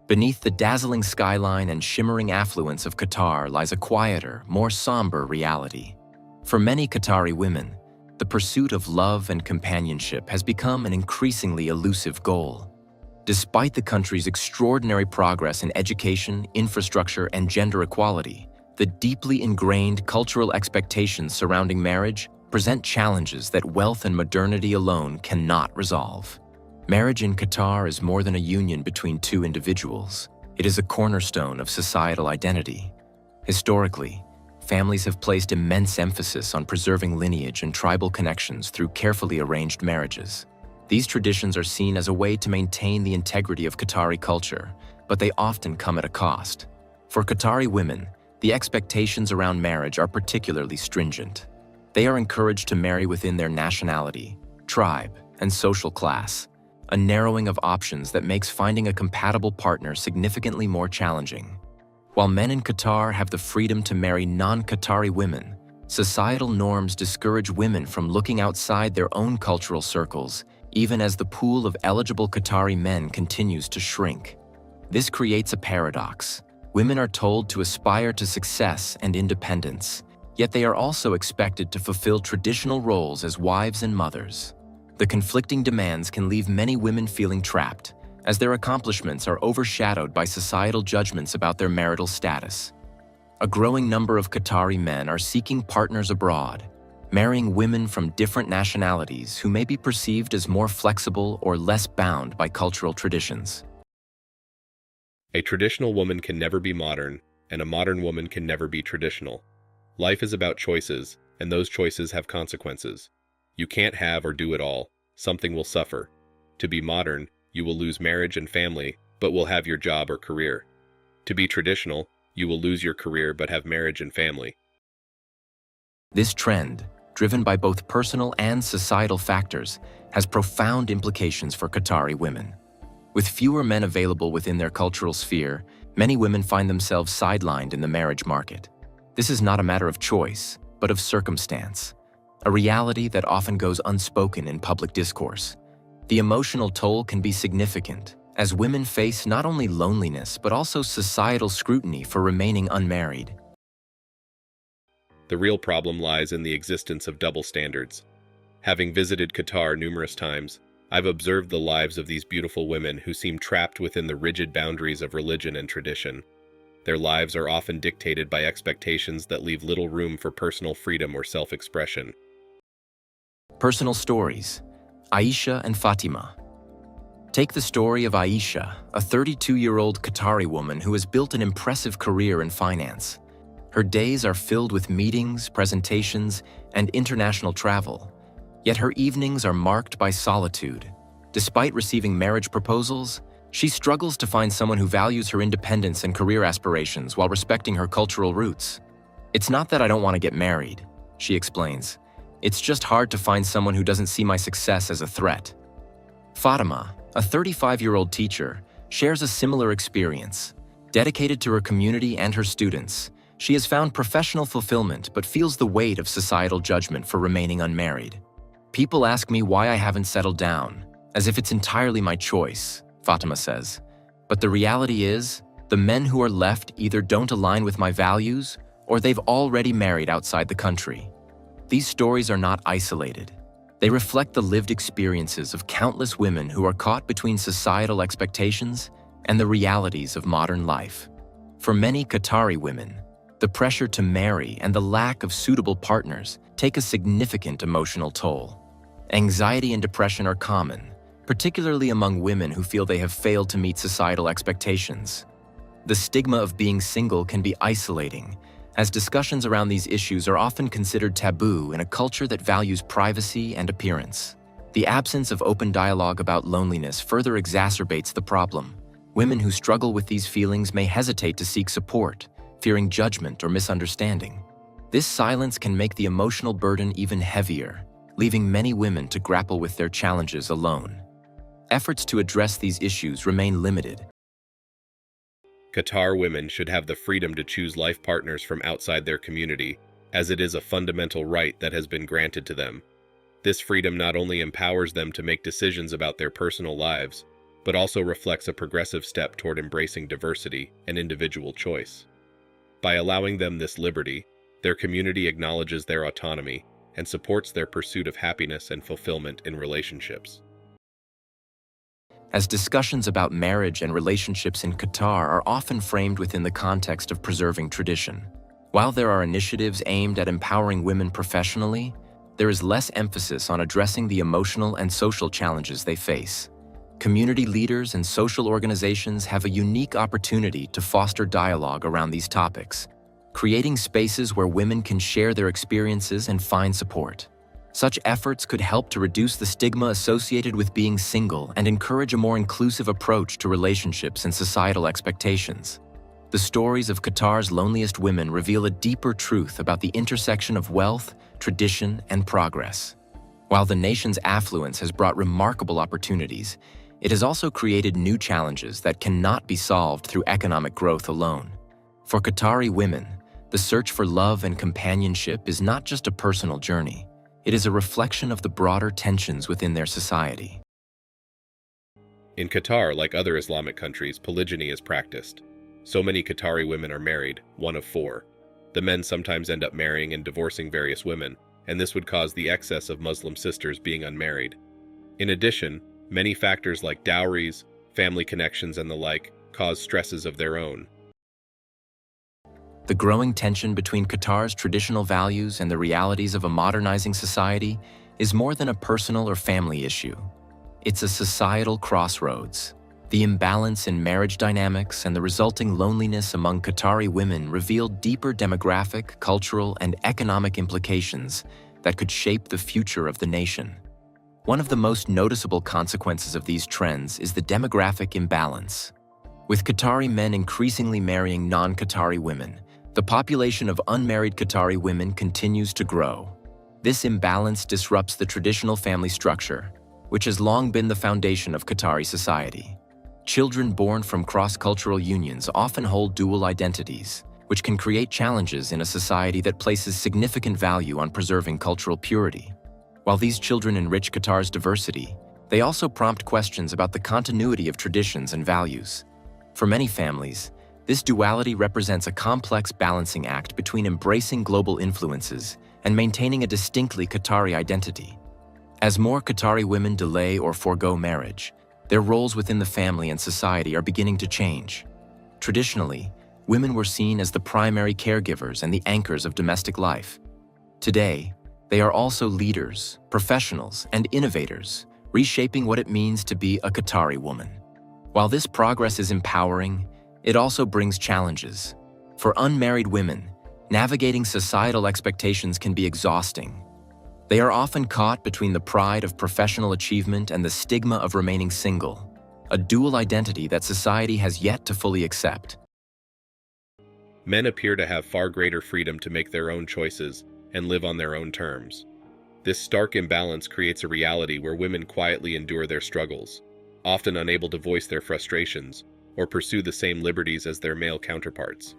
Beneath the dazzling skyline and shimmering affluence of Qatar lies a quieter, more somber reality. For many Qatari women, the pursuit of love and companionship has become an increasingly elusive goal. Despite the country's extraordinary progress in education, infrastructure, and gender equality, the deeply ingrained cultural expectations surrounding marriage present challenges that wealth and modernity alone cannot resolve. Marriage in Qatar is more than a union between two individuals. It is a cornerstone of societal identity. Historically, families have placed immense emphasis on preserving lineage and tribal connections through carefully arranged marriages. These traditions are seen as a way to maintain the integrity of Qatari culture, but they often come at a cost. For Qatari women, the expectations around marriage are particularly stringent. They are encouraged to marry within their nationality, tribe, and social class, a narrowing of options that makes finding a compatible partner significantly more challenging. While men in Qatar have the freedom to marry non-Qatari women, societal norms discourage women from looking outside their own cultural circles, even as the pool of eligible Qatari men continues to shrink. This creates a paradox. Women are told to aspire to success and independence, yet they are also expected to fulfill traditional roles as wives and mothers. The conflicting demands can leave many women feeling trapped, as their accomplishments are overshadowed by societal judgments about their marital status. A growing number of Qatari men are seeking partners abroad, marrying women from different nationalities who may be perceived as more flexible or less bound by cultural traditions. A traditional woman can never be modern, and a modern woman can never be traditional. Life is about choices, and those choices have consequences. You can't have or do it all. Something will suffer. To be modern, you will lose marriage and family, but will have your job or career. To be traditional, you will lose your career but have marriage and family. This trend, driven by both personal and societal factors, has profound implications for Qatari women. With fewer men available within their cultural sphere, many women find themselves sidelined in the marriage market. This is not a matter of choice, but of circumstance, a reality that often goes unspoken in public discourse. The emotional toll can be significant, as women face not only loneliness but also societal scrutiny for remaining unmarried. The real problem lies in the existence of double standards. Having visited Qatar numerous times, I've observed the lives of these beautiful women who seem trapped within the rigid boundaries of religion and tradition. Their lives are often dictated by expectations that leave little room for personal freedom or self-expression. Personal stories. Aisha and Fatima. Take the story of Aisha, a 32-year-old Qatari woman who has built an impressive career in finance. Her days are filled with meetings, presentations, and international travel. Yet her evenings are marked by solitude. Despite receiving marriage proposals, she struggles to find someone who values her independence and career aspirations while respecting her cultural roots. "It's not that I don't want to get married," she explains. "It's just hard to find someone who doesn't see my success as a threat." Fatima, a 35-year-old teacher, shares a similar experience. Dedicated to her community and her students, she has found professional fulfillment but feels the weight of societal judgment for remaining unmarried. "People ask me why I haven't settled down, as if it's entirely my choice," Fatima says. "But the reality is, the men who are left either don't align with my values or they've already married outside the country." These stories are not isolated. They reflect the lived experiences of countless women who are caught between societal expectations and the realities of modern life. For many Qatari women, the pressure to marry and the lack of suitable partners take a significant emotional toll. Anxiety and depression are common, particularly among women who feel they have failed to meet societal expectations. The stigma of being single can be isolating, as discussions around these issues are often considered taboo in a culture that values privacy and appearance. The absence of open dialogue about loneliness further exacerbates the problem. Women who struggle with these feelings may hesitate to seek support, fearing judgment or misunderstanding. This silence can make the emotional burden even heavier, leaving many women to grapple with their challenges alone. Efforts to address these issues remain limited. Qatar women should have the freedom to choose life partners from outside their community, as it is a fundamental right that has been granted to them. This freedom not only empowers them to make decisions about their personal lives, but also reflects a progressive step toward embracing diversity and individual choice. By allowing them this liberty, their community acknowledges their autonomy and supports their pursuit of happiness and fulfillment in relationships. As discussions about marriage and relationships in Qatar are often framed within the context of preserving tradition. While there are initiatives aimed at empowering women professionally, there is less emphasis on addressing the emotional and social challenges they face. Community leaders and social organizations have a unique opportunity to foster dialogue around these topics, creating spaces where women can share their experiences and find support. Such efforts could help to reduce the stigma associated with being single and encourage a more inclusive approach to relationships and societal expectations. The stories of Qatar's loneliest women reveal a deeper truth about the intersection of wealth, tradition, and progress. While the nation's affluence has brought remarkable opportunities, it has also created new challenges that cannot be solved through economic growth alone. For Qatari women, the search for love and companionship is not just a personal journey. It is a reflection of the broader tensions within their society. In Qatar, like other Islamic countries, polygyny is practiced. So many Qatari women are married, one of 4. The men sometimes end up marrying and divorcing various women, and this would cause the excess of Muslim sisters being unmarried. In addition, many factors like dowries, family connections, and the like cause stresses of their own. The growing tension between Qatar's traditional values and the realities of a modernizing society is more than a personal or family issue. It's a societal crossroads. The imbalance in marriage dynamics and the resulting loneliness among Qatari women reveal deeper demographic, cultural, and economic implications that could shape the future of the nation. One of the most noticeable consequences of these trends is the demographic imbalance. With Qatari men increasingly marrying non-Qatari women, the population of unmarried Qatari women continues to grow. This imbalance disrupts the traditional family structure, which has long been the foundation of Qatari society. Children born from cross-cultural unions often hold dual identities, which can create challenges in a society that places significant value on preserving cultural purity. While these children enrich Qatar's diversity, they also prompt questions about the continuity of traditions and values. For many families, this duality represents a complex balancing act between embracing global influences and maintaining a distinctly Qatari identity. As more Qatari women delay or forego marriage, their roles within the family and society are beginning to change. Traditionally, women were seen as the primary caregivers and the anchors of domestic life. Today, they are also leaders, professionals, and innovators, reshaping what it means to be a Qatari woman. While this progress is empowering, it also brings challenges. For unmarried women, navigating societal expectations can be exhausting. They are often caught between the pride of professional achievement and the stigma of remaining single, a dual identity that society has yet to fully accept. Men appear to have far greater freedom to make their own choices and live on their own terms. This stark imbalance creates a reality where women quietly endure their struggles, often unable to voice their frustrations or pursue the same liberties as their male counterparts.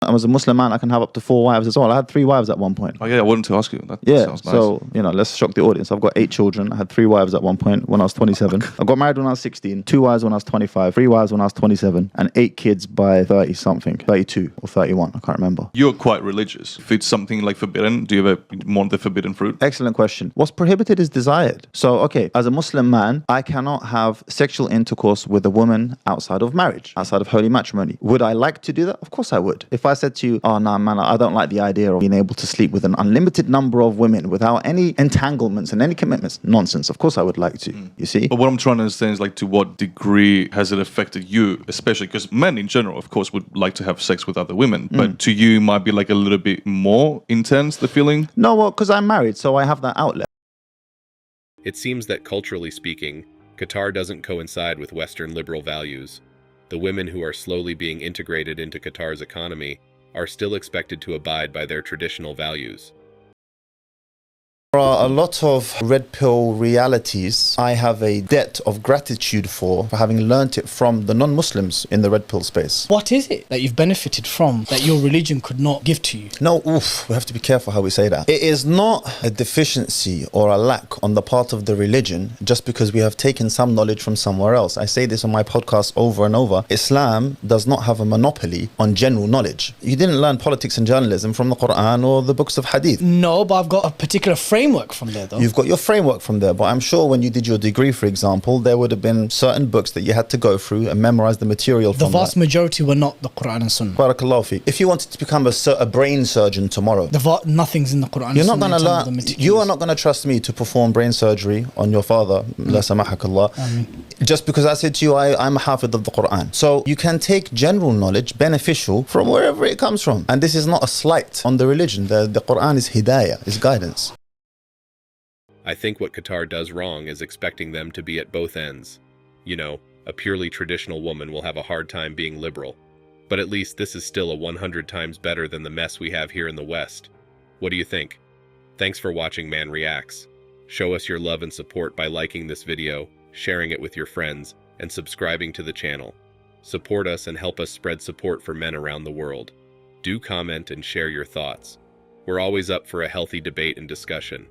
As a Muslim man, I can have up to 4 wives as well. I had 3 wives at one point. Oh yeah, I wanted to ask you. That Yeah, sounds nice. so, let's shock the audience. I've got 8 children. I had 3 wives at one point when I was 27. I got married when I was 16, 2 wives when I was 25, 3 wives when I was 27, and 8 kids by 30-something, 32 or 31, I can't remember. You're quite religious. If it's something like forbidden, do you ever want the forbidden fruit? Excellent question. What's prohibited is desired. So, okay, as a Muslim man, I cannot have sexual intercourse with a woman outside of marriage, outside of holy matrimony. Would I like to do that? Of course I would. If I said to you, oh, no, man, I don't like the idea of being able to sleep with an unlimited number of women without any entanglements and any commitments. Nonsense. Of course I would like to, you see? But what I'm trying to understand is like to what degree has it affected you, especially because men in general, of course, would like to have sex with other women. But to you, it might be like a little bit more intense, the feeling? No, well, because I'm married, so I have that outlet. It seems that culturally speaking, Qatar doesn't coincide with Western liberal values. The women who are slowly being integrated into Qatar's economy are still expected to abide by their traditional values. There are a lot of red pill realities I have a debt of gratitude for having learnt it from the non-Muslims in the red pill space. What is it that you've benefited from that your religion could not give to you? No, we have to be careful how we say that. It is not a deficiency or a lack on the part of the religion just because we have taken some knowledge from somewhere else. I say this on my podcast over and over. Islam does not have a monopoly on general knowledge. You didn't learn politics and journalism from the Quran or the books of Hadith. No, but I've got a particular framework from there though. You've got your framework from there, but I'm sure when you did your degree, for example, there would have been certain books that you had to go through and memorize the material from. The vast majority were not the Quran and Sunnah. Barakallahu fi. If you wanted to become a brain surgeon tomorrow, nothing's in the Quran. You're not going to learn. You are not going to trust me to perform brain surgery on your father, la samahakallah, just because I said to you, I'm a hafid of the Quran. So you can take general knowledge, beneficial, from wherever it comes from. And this is not a slight on the religion. The Quran is hidayah, is guidance. I think what Qatar does wrong is expecting them to be at both ends. You know, a purely traditional woman will have a hard time being liberal. But at least this is still a 100 times better than the mess we have here in the West. What do you think? Thanks for watching Man Reacts. Show us your love and support by liking this video, sharing it with your friends, and subscribing to the channel. Support us and help us spread support for men around the world. Do comment and share your thoughts. We're always up for a healthy debate and discussion.